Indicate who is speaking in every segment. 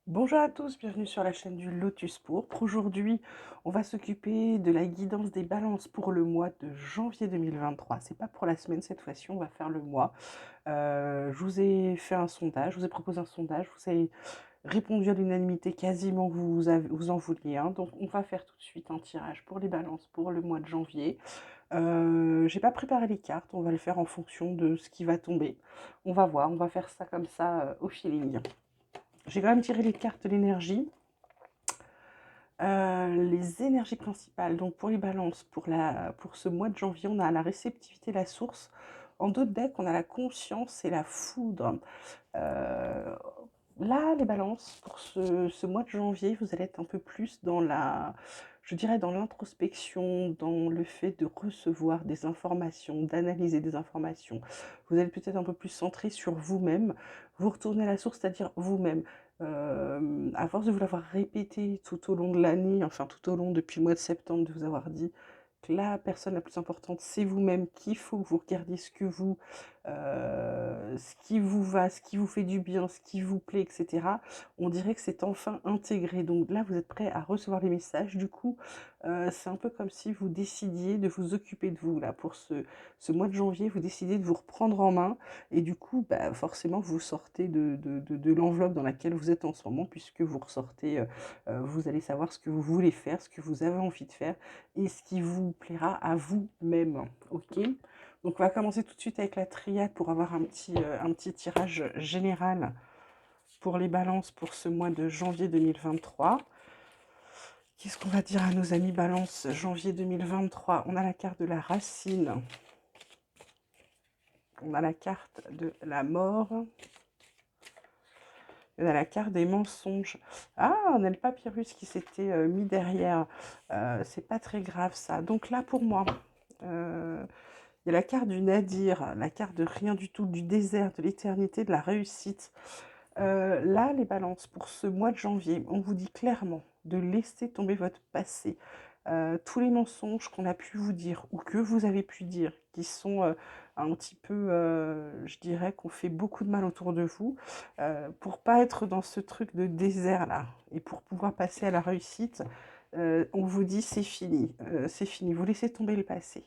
Speaker 1: Bonjour à tous, bienvenue sur la chaîne du Lotus Pourpre. Aujourd'hui, on va s'occuper de la guidance des balances pour le mois de janvier 2023. C'est pas pour la semaine cette fois-ci, on va faire le mois. Je vous ai fait un sondage, je vous ai proposé un sondage, vous avez répondu à l'unanimité quasiment que vous en vouliez. Donc on va faire tout de suite un tirage pour les balances pour le mois de janvier. J'ai pas préparé les cartes, on va le faire en fonction de ce qui va tomber. On va voir, on va faire ça comme ça au feeling. J'ai quand même tiré les cartes de l'énergie. Les énergies principales, donc pour les balances, pour ce mois de janvier, on a la réceptivité, la source. En d'autres decks, on a la conscience et la foudre. Euh, Là, les balances, pour ce mois de janvier, vous allez être un peu plus dans je dirais, dans l'introspection, dans le fait de recevoir des informations, d'analyser des informations. Vous allez peut-être un peu plus centré sur vous-même, vous retournez à la source, c'est-à-dire vous-même. À force de vous l'avoir répété tout au long de l'année, enfin tout au long depuis le mois de septembre, de vous avoir dit que la personne la plus importante, c'est vous-même, qu'il faut que vous regardiez ce qui vous va, ce qui vous fait du bien, ce qui vous plaît, etc. On dirait que c'est enfin intégré. Donc là, vous êtes prêt à recevoir les messages. Du coup, c'est un peu comme si vous décidiez de vous occuper de vous. Là, pour ce mois de janvier, vous décidez de vous reprendre en main. Et du coup, bah, forcément, vous sortez de l'enveloppe dans laquelle vous êtes en ce moment, puisque vous ressortez, vous allez savoir ce que vous voulez faire, ce que vous avez envie de faire, et ce qui vous plaira à vous-même. Ok? Donc on va commencer tout de suite avec la triade pour avoir un petit tirage général pour les balances pour ce mois de janvier 2023. Qu'est-ce qu'on va dire à nos amis balance janvier 2023? On a la carte de la racine, on a la carte de la mort, on a la carte des mensonges. Ah, on a le papyrus qui s'était mis derrière. C'est pas très grave ça. Donc là pour moi, il y a la carte du nadir, la carte de rien du tout, du désert, de l'éternité, de la réussite. Là, les balances, pour ce mois de janvier, on vous dit clairement de laisser tomber votre passé. Tous les mensonges qu'on a pu vous dire ou que vous avez pu dire, qui sont un petit peu, je dirais, qu'on fait beaucoup de mal autour de vous, pour pas être dans ce truc de désert là et pour pouvoir passer à la réussite, on vous dit c'est fini, vous laissez tomber le passé.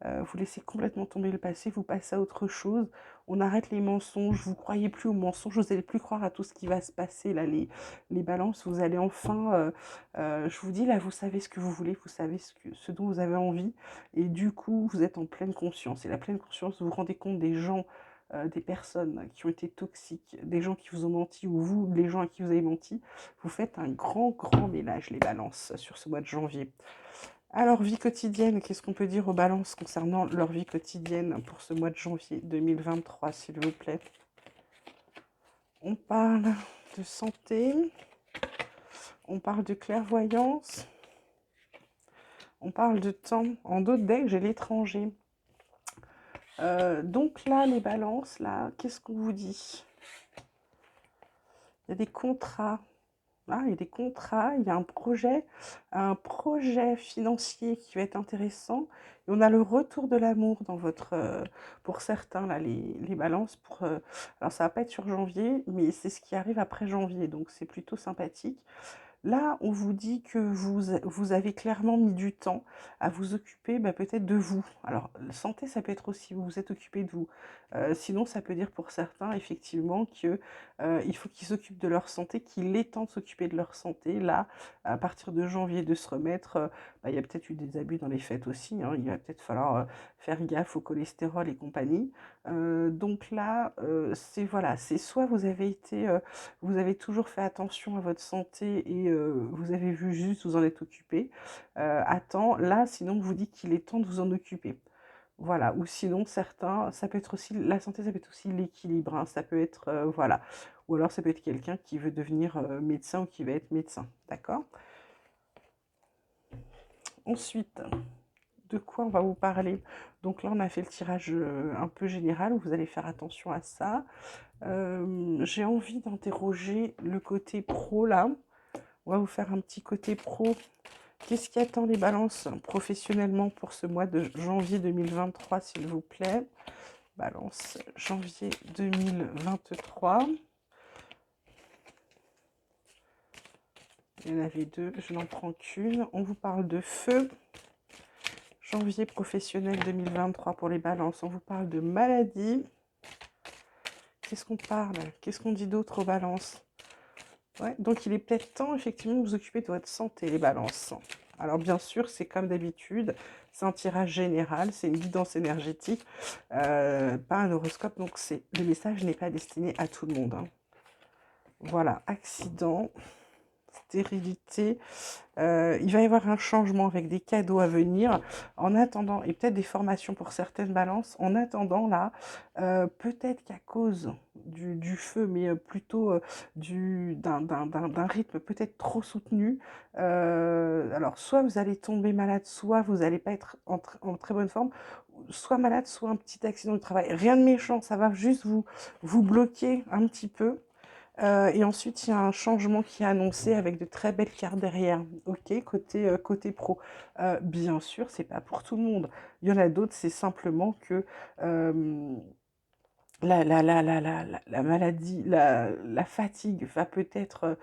Speaker 1: Vous laissez complètement tomber le passé, vous passez à autre chose, on arrête les mensonges, vous croyez plus aux mensonges, vous n'allez plus croire à tout ce qui va se passer, là, les balances, vous allez enfin, je vous dis, là, vous savez ce que vous voulez, vous savez ce dont vous avez envie, et du coup, vous êtes en pleine conscience, et la pleine conscience, vous vous rendez compte des gens, des personnes qui ont été toxiques, des gens qui vous ont menti, ou vous, les gens à qui vous avez menti, vous faites un grand, grand ménage, les balances, sur ce mois de janvier. Alors, vie quotidienne, qu'est-ce qu'on peut dire aux balances concernant leur vie quotidienne pour ce mois de janvier 2023, s'il vous plaît? On parle de santé, on parle de clairvoyance, on parle de temps. En d'autres decks, j'ai l'étranger. Donc là, les balances, là, qu'est-ce qu'on vous dit? Il y a des contrats. Ah, il y a des contrats, il y a un projet financier qui va être intéressant. Et on a le retour de l'amour dans pour certains, là, les balances. Alors, ça va pas être sur janvier, mais c'est ce qui arrive après janvier, donc c'est plutôt sympathique. Là, on vous dit que vous avez clairement mis du temps à vous occuper peut-être de vous. Alors, santé, ça peut être aussi vous vous êtes occupé de vous. Sinon, ça peut dire pour certains, effectivement, que il faut qu'ils s'occupent de leur santé, qu'il est temps de s'occuper de leur santé. Là, à partir de janvier, de se remettre. Il y a peut-être eu des abus dans les fêtes aussi. Il va peut-être falloir faire gaffe au cholestérol et compagnie. Donc là, c'est voilà, c'est soit vous avez toujours fait attention à votre santé et vous avez vu juste vous en être occupé à temps. Là, sinon, vous dit qu'il est temps de vous en occuper. Voilà, ou sinon certains, ça peut être aussi, la santé, ça peut être aussi l'équilibre, hein. Ça peut être, voilà. Ou alors ça peut être quelqu'un qui veut devenir médecin ou qui va être médecin, d'accord? Ensuite, de quoi on va vous parler? Donc là, on a fait le tirage un peu général, vous allez faire attention à ça. J'ai envie d'interroger le côté pro là. On va vous faire un petit côté pro. Qu'est-ce qui attend les balances professionnellement pour ce mois de janvier 2023, s'il vous plaît? Balance janvier 2023. Il y en avait deux, je n'en prends qu'une. On vous parle de feu. Janvier professionnel 2023 pour les balances. On vous parle de maladie. Qu'est-ce qu'on parle? Qu'est-ce qu'on dit d'autre aux balances? Ouais, donc il est peut-être temps effectivement de vous occuper de votre santé, les balances. Alors bien sûr, c'est comme d'habitude, c'est un tirage général, c'est une guidance énergétique, pas un horoscope, donc le message n'est pas destiné à tout le monde, hein. Voilà, accident, stérilité, il va y avoir un changement avec des cadeaux à venir. En attendant, et peut-être des formations pour certaines balances, en attendant là, peut-être qu'à cause du feu, mais plutôt d'un rythme peut-être trop soutenu, alors soit vous allez tomber malade, soit vous n'allez pas être en très bonne forme, soit malade, soit un petit accident du travail. Rien de méchant, ça va juste vous bloquer un petit peu. Et ensuite, il y a un changement qui est annoncé avec de très belles cartes derrière. Ok, côté pro. Bien sûr, c'est pas pour tout le monde. Il y en a d'autres, c'est simplement que euh, la maladie, la fatigue va peut-être,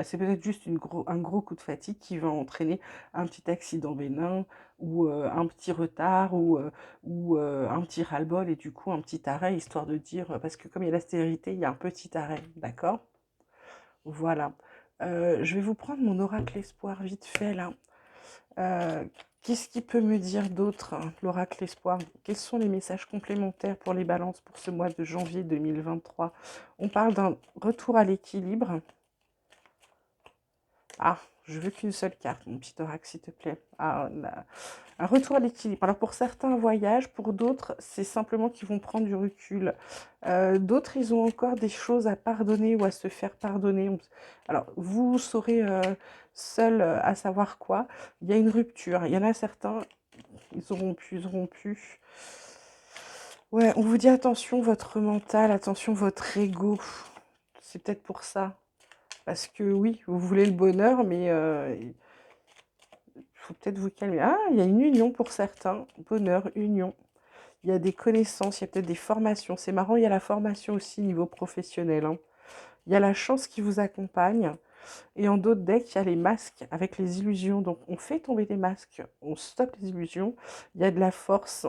Speaker 1: c'est peut-être juste un gros coup de fatigue qui va entraîner un petit accident bénin ou un petit retard ou un petit ras-le-bol et du coup un petit arrêt, histoire de dire, parce que comme il y a la stérilité, il y a un petit arrêt, d'accord? Voilà. Je vais vous prendre mon oracle espoir vite fait là. Euh, Qu'est-ce qui peut me dire d'autre, hein, l'oracle espoir? Quels sont les messages complémentaires pour les balances pour ce mois de janvier 2023? On parle d'un retour à l'équilibre. Ah, je veux qu'une seule carte, mon petit oracle, s'il te plaît. Ah, un retour à l'équilibre. Alors pour certains, un voyage, pour d'autres, c'est simplement qu'ils vont prendre du recul. D'autres, ils ont encore des choses à pardonner ou à se faire pardonner. Alors, vous saurez seul à savoir quoi. Il y a une rupture. Il y en a certains, ils auront pu. Ouais, on vous dit attention votre mental, attention votre ego. C'est peut-être pour ça. Parce que oui, vous voulez le bonheur, mais il faut peut-être vous calmer. Ah, il y a une union pour certains. Bonheur, union. Il y a des connaissances, il y a peut-être des formations. C'est marrant, il y a la formation aussi niveau professionnel, hein. Il y a la chance qui vous accompagne. Et en d'autres decks, il y a les masques avec les illusions. Donc on fait tomber des masques, on stoppe les illusions. Il y a de la force,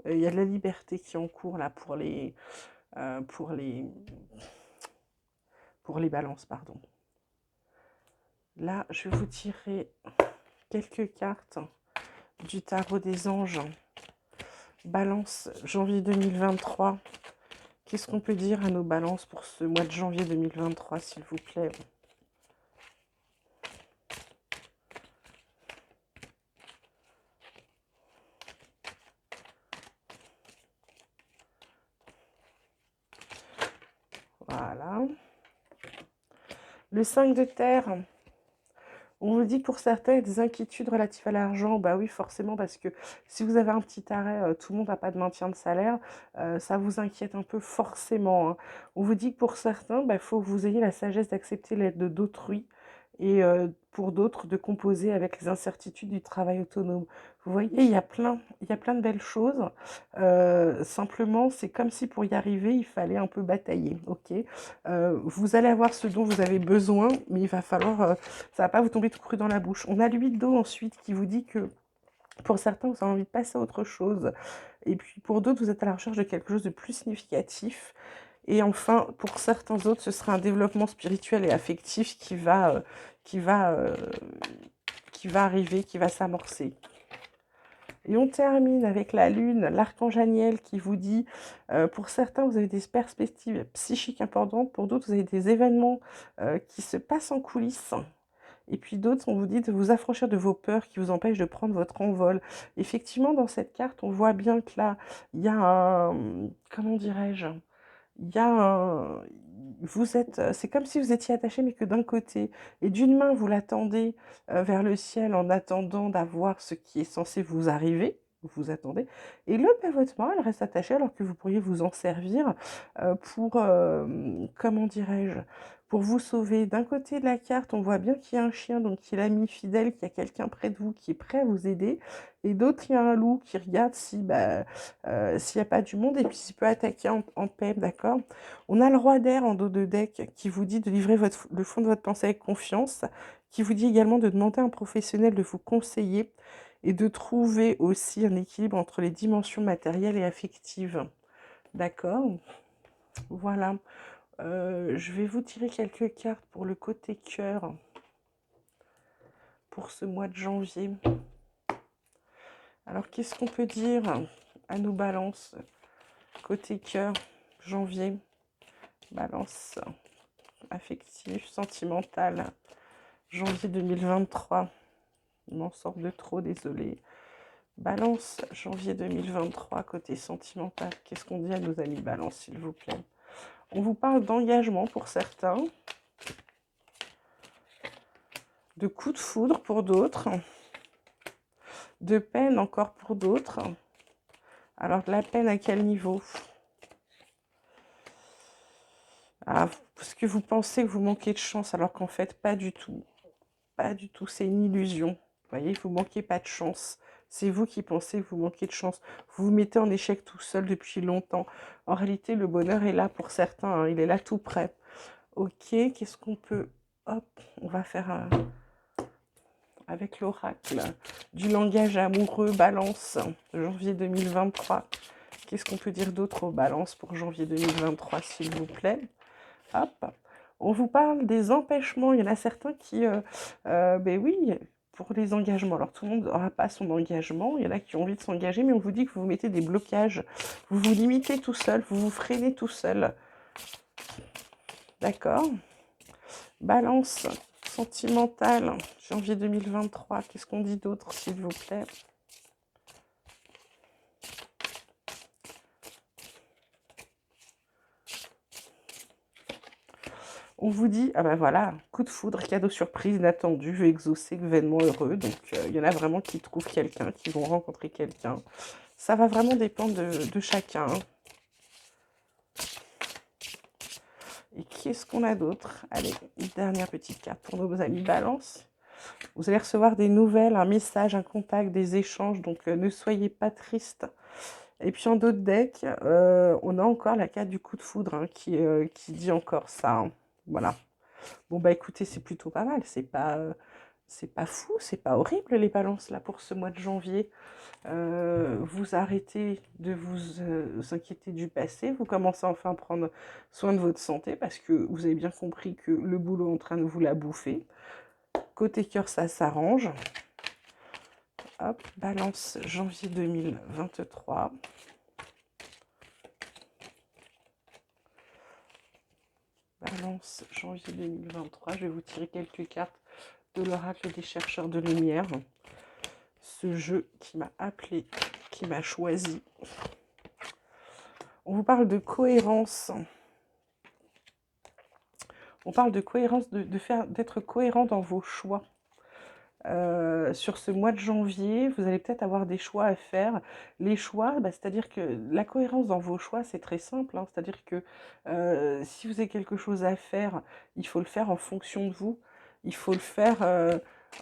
Speaker 1: il y a de la liberté qui est en cours là euh, pour les, pour les balances, pardon. Là, je vais vous tirer quelques cartes du tarot des anges. Balance janvier 2023. Qu'est-ce qu'on peut dire à nos balances pour ce mois de janvier 2023, s'il vous plaît? Voilà. Le 5 de terre. On vous dit que pour certains, il y a des inquiétudes relatives à l'argent. Bah oui, forcément, parce que si vous avez un petit arrêt, tout le monde n'a pas de maintien de salaire, ça vous inquiète un peu forcément, hein. On vous dit que pour certains, il faut que vous ayez la sagesse d'accepter l'aide d'autrui et pour d'autres, de composer avec les incertitudes du travail autonome. Vous voyez, il y a plein de belles choses. Simplement, c'est comme si pour y arriver, il fallait un peu batailler, ok? Vous allez avoir ce dont vous avez besoin, mais il va falloir ça va pas vous tomber tout cru dans la bouche. On a l'huile d'eau ensuite qui vous dit que pour certains, vous avez envie de passer à autre chose. Et puis pour d'autres, vous êtes à la recherche de quelque chose de plus significatif. Et enfin, pour certains autres, ce sera un développement spirituel et affectif qui va, euh, qui va arriver, qui va s'amorcer. Et on termine avec la lune, l'archange Aniel qui vous dit, pour certains, vous avez des perspectives psychiques importantes, pour d'autres, vous avez des événements qui se passent en coulisses. Et puis d'autres, on vous dit de vous affranchir de vos peurs qui vous empêchent de prendre votre envol. Effectivement, dans cette carte, on voit bien que là, il y a un... Comment dirais-je? Il y a un... Vous êtes... C'est comme si vous étiez attaché, mais que d'un côté. Et d'une main, vous l'attendez vers le ciel en attendant d'avoir ce qui est censé vous arriver. vous vous attendez. Et l'autre, bah, votre main, elle reste attachée alors que vous pourriez vous en servir pour, comment dirais-je, pour vous sauver. D'un côté de la carte, on voit bien qu'il y a un chien, donc il est l'ami fidèle, qu'il y a quelqu'un près de vous qui est prêt à vous aider. Et d'autre, il y a un loup qui regarde si, bah, s'il n'y a pas du monde et puis s'il peut attaquer en paix, d'accord? On a le roi d'air en dos de deck qui vous dit de livrer le fond de votre pensée avec confiance, qui vous dit également de demander à un professionnel de vous conseiller et de trouver aussi un équilibre entre les dimensions matérielles et affectives. D'accord? Voilà. Je vais vous tirer quelques cartes pour le côté cœur pour ce mois de janvier. Alors, qu'est-ce qu'on peut dire à nos balances? Côté cœur, janvier, balance affective, sentimentale, janvier 2023. Il m'en sort de trop, désolé. Balance, janvier 2023, côté sentimental. Qu'est-ce qu'on dit à nos amis Balance, s'il vous plaît? On vous parle d'engagement pour certains, de coups de foudre pour d'autres, de peine encore pour d'autres. Alors, de la peine à quel niveau? Ah, parce que vous pensez que vous manquez de chance, alors qu'en fait, pas du tout. Pas du tout, c'est une illusion. Vous voyez, vous manquez pas de chance. C'est vous qui pensez que vous manquez de chance. Vous vous mettez en échec tout seul depuis longtemps. En réalité, le bonheur est là pour certains, hein, il est là tout près. Ok, qu'est-ce qu'on peut... Hop, on va faire avec l'oracle du langage amoureux, balance, janvier 2023. Qu'est-ce qu'on peut dire d'autre aux balances pour janvier 2023, s'il vous plaît? Hop. On vous parle des empêchements. Il y en a certains qui, ben oui, pour les engagements. Alors tout le monde n'aura pas son engagement. Il y en a qui ont envie de s'engager, mais on vous dit que vous mettez des blocages. Vous vous limitez tout seul, vous vous freinez tout seul. D'accord? Balance sentimentale, janvier 2023. Qu'est-ce qu'on dit d'autre, s'il vous plaît? On vous dit, ah ben voilà, coup de foudre, cadeau surprise, inattendu, vœu exaucé, événement heureux. Donc, il y en a vraiment qui trouvent quelqu'un, qui vont rencontrer quelqu'un. Ça va vraiment dépendre de chacun. Et qu'est-ce qu'on a d'autre? Allez, une dernière petite carte pour nos amis Balance. Vous allez recevoir des nouvelles, un message, un contact, des échanges. Donc, ne soyez pas tristes. Et puis en d'autres decks, on a encore la carte du coup de foudre hein, qui dit encore ça. Hein. Voilà. Bon bah écoutez, c'est plutôt pas mal. C'est pas fou, c'est pas horrible les balances là pour ce mois de janvier. Vous arrêtez de vous inquiéter du passé. Vous commencez enfin à prendre soin de votre santé parce que vous avez bien compris que le boulot est en train de vous la bouffer. Côté cœur, ça s'arrange. Hop, balance janvier 2023. Balance janvier 2023. Je vais vous tirer quelques cartes de l'oracle des chercheurs de lumière. Ce jeu qui m'a appelé, qui m'a choisi. On vous parle de cohérence. On parle de cohérence, d'être cohérent dans vos choix. Sur ce mois de janvier, vous allez peut-être avoir des choix à faire. Les choix, bah, c'est-à-dire que la cohérence dans vos choix, c'est très simple. Hein, c'est-à-dire que si vous avez quelque chose à faire, il faut le faire en fonction de vous. Il faut le faire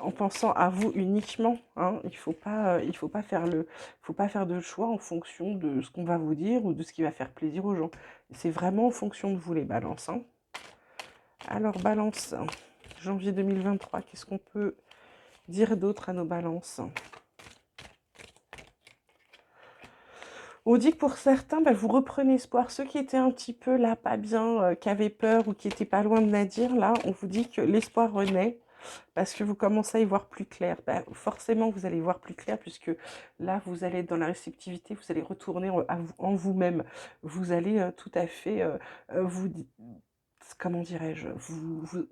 Speaker 1: en pensant à vous uniquement. Hein. Il faut pas faut pas faire de choix en fonction de ce qu'on va vous dire ou de ce qui va faire plaisir aux gens. C'est vraiment en fonction de vous les balances. Hein. Alors balance, janvier 2023, qu'est-ce qu'on peut dire d'autre à nos balances? On dit que pour certains, bah, vous reprenez espoir. Ceux qui étaient un petit peu là, pas bien, qui avaient peur ou qui étaient pas loin de Nadir, là, on vous dit que l'espoir renaît parce que vous commencez à y voir plus clair. Bah, forcément, vous allez y voir plus clair puisque là, vous allez être dans la réceptivité, vous allez retourner en vous-même. Vous allez tout à fait vous comment dirais-je,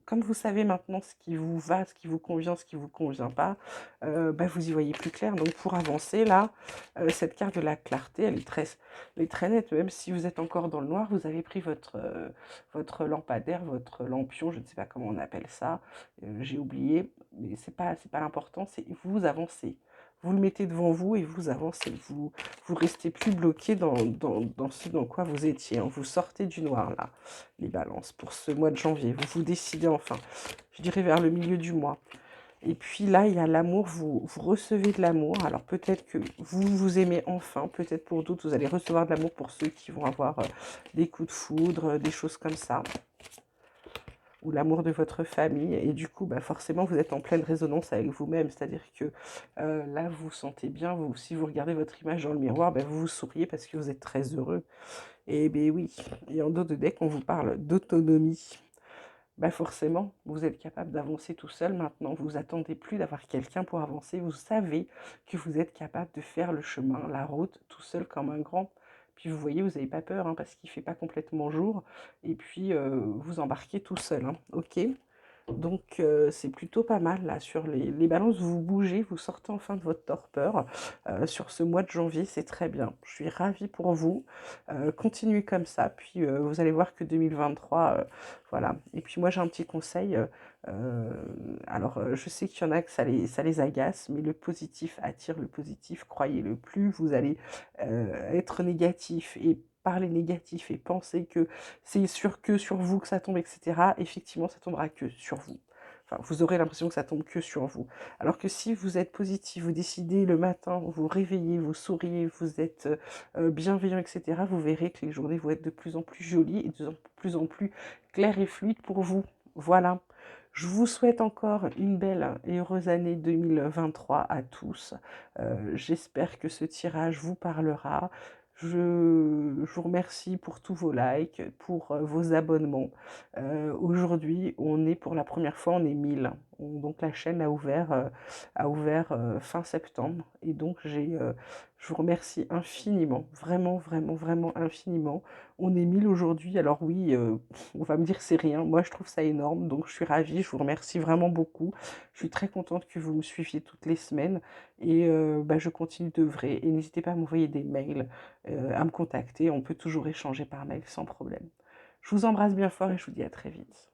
Speaker 1: comme vous savez maintenant ce qui vous va, ce qui vous convient, ce qui vous convient pas, bah, vous y voyez plus clair. Donc pour avancer là, cette carte de la clarté, elle est très nette. Même si vous êtes encore dans le noir, vous avez pris votre lampadaire, votre lampion, je ne sais pas comment on appelle ça, j'ai oublié, mais c'est pas l'important, c'est vous avancez. vous le mettez devant vous et vous avancez. Vous restez plus bloqué dans ce dans quoi vous étiez, hein. Vous sortez du noir, là, les balances, pour ce mois de janvier. Vous vous décidez enfin, je dirais vers le milieu du mois. Et puis là, il y a l'amour, vous recevez de l'amour. Alors peut-être que vous vous aimez enfin, peut-être pour d'autres, vous allez recevoir de l'amour pour ceux qui vont avoir des coups de foudre, des choses comme ça, ou l'amour de votre famille. Et du coup, bah, forcément, vous êtes en pleine résonance avec vous-même. C'est-à-dire que là, vous vous sentez bien. Vous, si vous regardez votre image dans le miroir, bah, vous vous souriez parce que vous êtes très heureux. Et bien oui, et en dos de deck, on vous parle d'autonomie. Bah forcément, vous êtes capable d'avancer tout seul maintenant. Vous attendez plus d'avoir quelqu'un pour avancer. Vous savez que vous êtes capable de faire le chemin, la route, tout seul comme un grand. Puis vous voyez, vous n'avez pas peur, hein, parce qu'il ne fait pas complètement jour. Et puis, vous embarquez tout seul, hein, ok? Donc, c'est plutôt pas mal, là, sur les balances, vous bougez, vous sortez enfin de votre torpeur. Sur ce mois de janvier, c'est très bien. Je suis ravie pour vous. Continuez comme ça, puis vous allez voir que 2023, voilà. Et puis moi, j'ai un petit conseil. Euh, alors, je sais qu'il y en a que ça les agace, mais le positif attire le positif, croyez-le. Plus vous allez être négatif et parler négatif et penser que c'est sûr que sur vous que ça tombe, etc., effectivement, ça tombera que sur vous. Enfin, vous aurez l'impression que ça tombe que sur vous. Alors que si vous êtes positif, vous décidez le matin, vous réveillez, vous souriez, vous êtes bienveillant, etc., vous verrez que les journées vont être de plus en plus jolies et de plus en plus claires et fluides pour vous. Voilà. Je vous souhaite encore une belle et heureuse année 2023 à tous. J'espère que ce tirage vous parlera. Je vous remercie pour tous vos likes, pour vos abonnements. Aujourd'hui, on est pour la première fois, on est 1000. Donc la chaîne a ouvert fin septembre. Et donc je vous remercie infiniment, vraiment, vraiment, vraiment infiniment. On est 1000 aujourd'hui. Alors oui, on va me dire c'est rien. Moi, je trouve ça énorme. Donc je suis ravie, je vous remercie vraiment beaucoup. Je suis très contente que vous me suiviez toutes les semaines. Et bah, je continue d'œuvrer. Et n'hésitez pas à m'envoyer des mails, à me contacter. On peut toujours échanger par mail sans problème. Je vous embrasse bien fort et je vous dis à très vite.